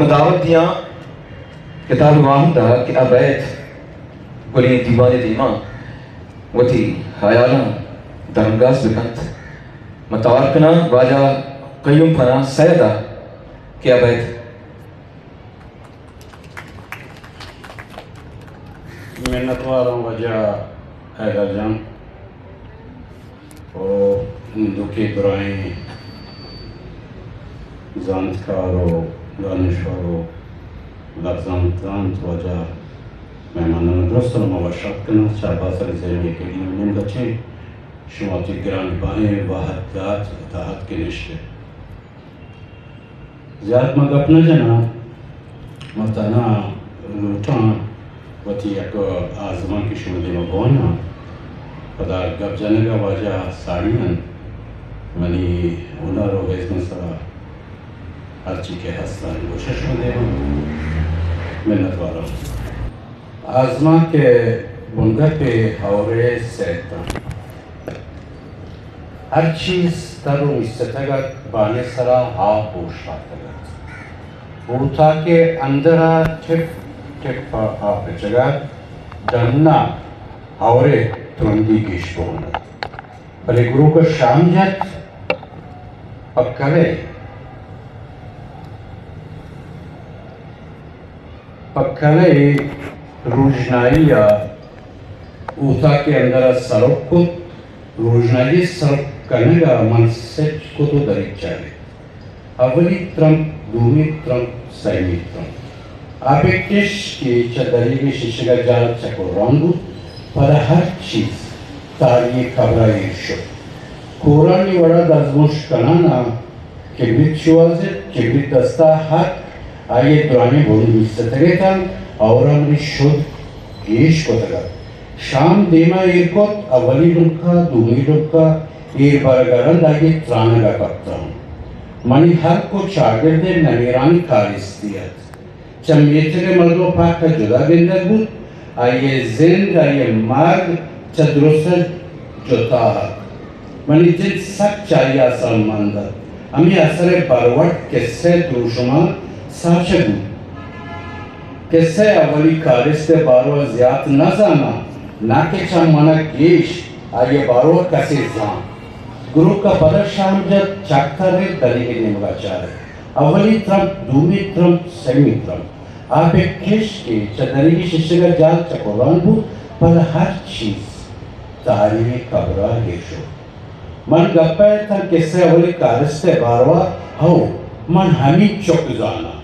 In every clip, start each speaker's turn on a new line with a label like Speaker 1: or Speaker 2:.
Speaker 1: दावत दिया किताब वाहदा कि अबैत गुली दीवान दीमा वती हयाला दरंगास बिकंत मतारकना वाजा कयूम फना सैदा कि अबैत
Speaker 2: मेहनत वालों वजह हैदर जंग और दुखी दुराएं जानकारों दानिशवारों लफ्ज़ांत वजह मेहमानों दुरुस्त मवशक करना शाबासर ज़रिए के लिए उन्हें बच्चे शुमाती ग्रांड बाने वाहदात इताहत के निश्चय ज़्यादा मग अपना जना मताना लूटा वती एक आज़मा की शुरुआत में बोना पता गप जाने का वजह साड़ियाँ मनी उन्हें रोज़ में सरा हर चीज़ के हस्तान कोशिश में देना मेहनत वाला आज़मा के बुनकर पे हौरे सेता हर चीज़ तरो इस्तेतगत बाने सरा हाँ पोषा तगत बूथा के अंदर चिप आप जगह दन्ना हौरे तुरंदी गिश बोना परे गुरु को शाम जत पक्कले रोजनाई या ऊता के अंदर सड़क को रोजनाई सड़क करने का मनसेज को तो दरिक चाहिए अवली त्रंप दूमी त्रंप सैमी त्रंप आप एक किश की चदरी की शीशे का जाल चको रंगू पर हर चीज तारी खबरा ईर्षो कोरानी वड़ा दजमुश कनाना किबित शुआज़े किबित दस्ता हाथ आये दुराने बोली मिस्टर था और हमने शुद्ध गेश को तक शाम देमा एक को अवली रुका दूनी रुका एक बार गरंद आगे त्राने का करता हूँ मनी हर को चागिर्दे नवीरानी कारिस्तियत चमेचे के मर्दों पाक का जुदा बिंदर बुत आये जिंद आये मार्ग चद्रोसर जोता मनी जिन सब चाहिए संबंध अमी असरे परवट किस्से दूषमा साचगु किस्से अवली कारिस्ते बारवा ज़्याद न जाना ना के चमना गेश आये बारवा कसे जान गुरु का पदर शाम जब चक्कर तरीके निमगा चाहे अवली त्रंप दूमी त्रंप सेमी त्रंप आप एक किश के चदरी की शिष्य का जाल चकोरान बु पर हर चीज तारीफ़ कबरा गेशो मन गप्पे था किस्से अवली कारिस्ते बारवा हो मन हमी चुक जाना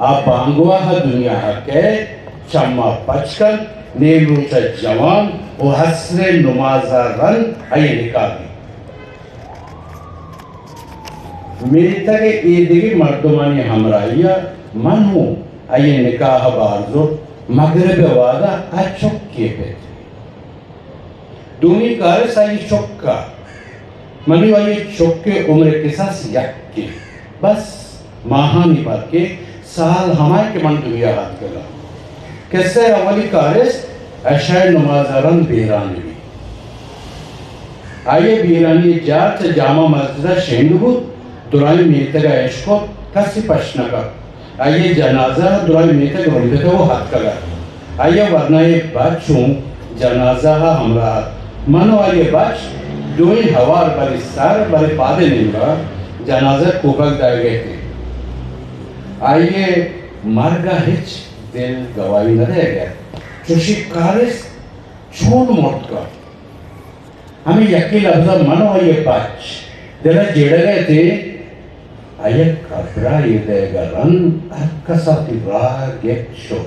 Speaker 2: आप बांगवा है दुनिया है के चम्मा पचकन नेलूचा जवान वो हसने नुमाज़ा रन आये निकाली मेरी तक ये दिगी मर्दमानी हमराइया मन हो आये निकाह बारजो मगरब वादा अच्छुक किए पे दूनी कार साई चुक्का मनी वाली चुक्के उम्र के साथ यक्के बस महानी बात के साल हमारे के मन दुनिया हाथ करा कैसे अवली कारिस अशाय नमाज़रन बेरानी भी आये बेरानी जात जामा मस्जिद शेंडुबु दुराई मेते का ऐशको कसी प्रश्न का आये जनाजा दुराई मेते का बंदे तो वो हाथ करा आये वरना ये बच्चों जनाजा हमरा मनो आये बच्च दोई हवार बरी सार बरी पादे नहीं बा जनाजा कोपक दाए गए थे आइए मार्गा हिच दिल गवाही न रह गया चुशी कारिस छोड़ मोट का हमें यकीन लफ्ज़ मनो ये पाँच दिल जेड़ गए थे आइए कब्रा ये देगा रन अक्का साथी राह गेट शो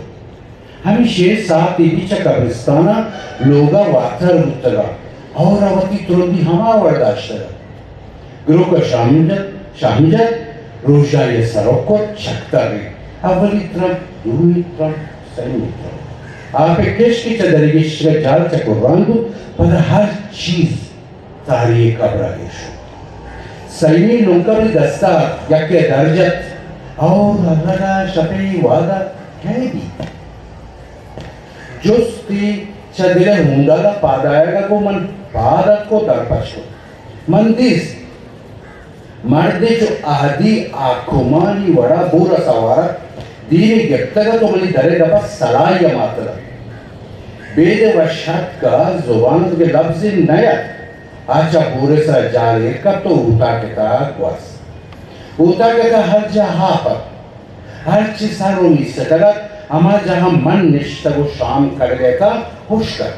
Speaker 2: हमें शेर साथ इबिचा कब्रिस्ताना लोगा वाथर उतरा और अवती तुरंती हमा वर्दाश्तरा गुरु का शामिजत रोजा ये सरोको चकता रही अवली त्रम दूनी त्रम सैनी त्रम आप एक किश की चदरी की शिकार जाल चकोरांगु पर हर चीज तारीख कब्रा गेशो सैनी लोंका भी दस्ता या के दर्जत और अल्लाह शपी वादा कह दी जोस्ती चदिले हुंडाला पादायगा को मन पादत को दरपशो मंदिस मर्दे जो आदि आखुमानी वड़ा बुरा सवार दीनी गिफ्तगा तो मनी दरे दफा सलाह या मात्रा बेद वशात का जुबान के लफ्ज़ नया आचा पूरे सा जाने का तो उठा के था क्वास उठा के था हर जहाँ पर हर चीज़ सारों में से तक हमारा जहाँ मन निश्चित को शाम कर गया था होश कर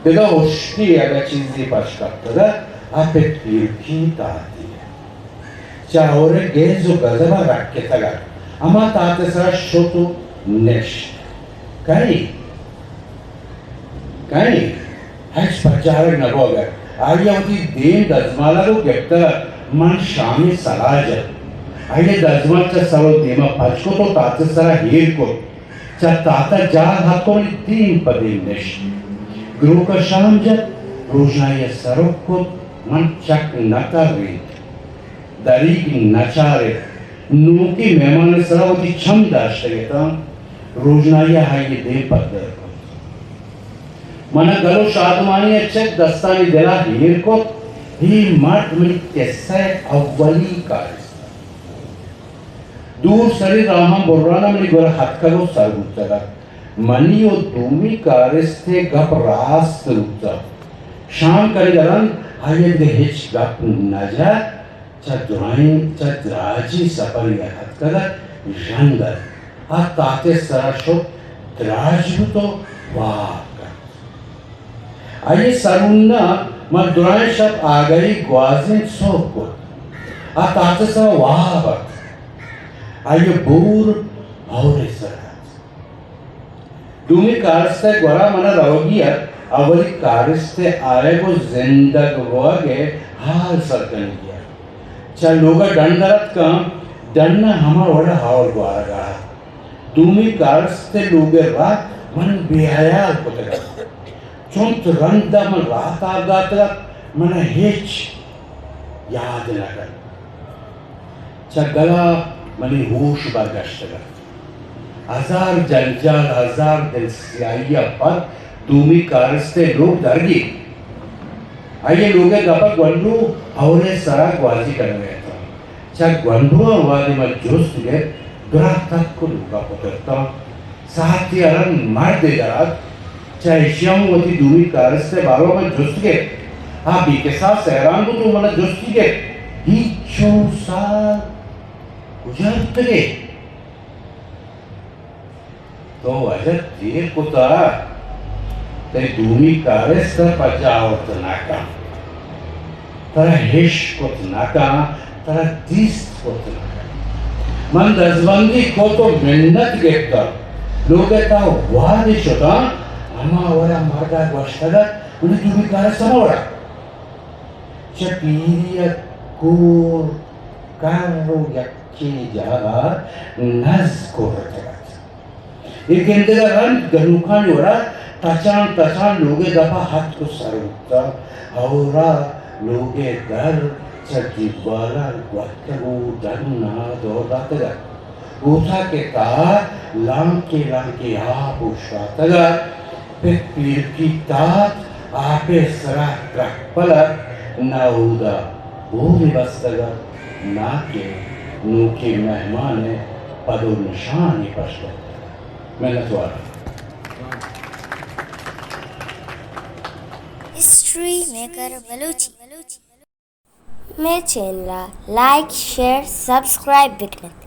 Speaker 2: देखा होश की अगर चीज़ें पश्च करता था आप एक की ताती है चाहोरे गेज़ो गज़बा रख के तगा हमारा ताते सरा शोतो निश्चित कहीं हज प्रचारक नबोगर आर्यावती देन दजमाला को गिफ्ता मन शामी सलाजर आइए दजमाल चा सरो देमा पचको तो ताते सरा हीर को चा ताता जाल हाथों में 3 पदे निश गुरु का शाम जब रोजना ये सरो को मन चक नता रीत दरी की नचारे नूकी मेहमान सरा वती छम दाश्ते गेता रोजना ये हाई दे पदर मना गलो शादमानी अच्छे दस्तानी दिला हीर को ही मर्द में कैसे अव्वली कार दूर सरी रामा बुर्राना में गोरा हाथ का वो सर उठता मनी और दूमी कारिस्ते गप रास्त उठता शाम करे गरन आये दे हिच गप नजा द्राजी सफर या हाथ का जंगल आ ताते सराशो द्राजू तो वाह आये सरुन्ना मद्राय शब आ गई ग्वाजिन सोप को आ ताते सा वाह बक आये बूर और सराज दूमी कारस्ते ग्वारा मना रवगिया अवली कारस्ते आये को जिंदग वागे हाल सरकन किया चल लोगा डंडरत का डन्ना हमार वड़ा हाल ग्वारा गया दूमी कारस्ते लोगे रात मन बेहयाल को तेरा चुंत रंदा मन रात आगाता मन हेच याद लगा चगला मनी होश बर्गश्तगा हजार जंजाल हजार दिल सियाहिया पर दूमी कारस्ते लोग दरगी आये लोगे गपा ग्वंडू औरे सरा ग्वाजी करने था चग ग्वंडू आवाज़ में जोश के दुरा तक को लुका पकड़ता साथी अरन मार दे जात चाहे श्याम वती दूमी कारस्ते बालों में जोश के हाँ भी के साथ सहरान को तो मना जोश के ही चौसा उजाड़ते तो वजह देर को तारा ते दूमी कारस्ते पचावत नाका तारा हिश को नाका तारा दिस को नाका मन दसबंदी को तो मिन्नत गेता लोगे ता वादी शोता अमा वरा मर्दा गोश्तगा उन्हें दूमी कारस्ते मोड़ा चपीरिया कूर कारो यक्की जागा नज़ को रखेगा एक इंतज़ा रन गलुकान वरा तचान लोगे दफा हाथ को सरुता औरा लोगे दर चकी वाला वक्तगु दन्ना दौड़ातेगा उठा के ता लांके आप उशातेगा पे पीर की तात आपे सरा ट्रक पलक नाउदा भूमि बस्तगा नाके नूके मेहमान पदो निशान ही पश्तो मेहनत वाला
Speaker 3: हिस्ट्री मेकर बलूची मैं चैनल लाइक शेयर सब्सक्राइब बिकने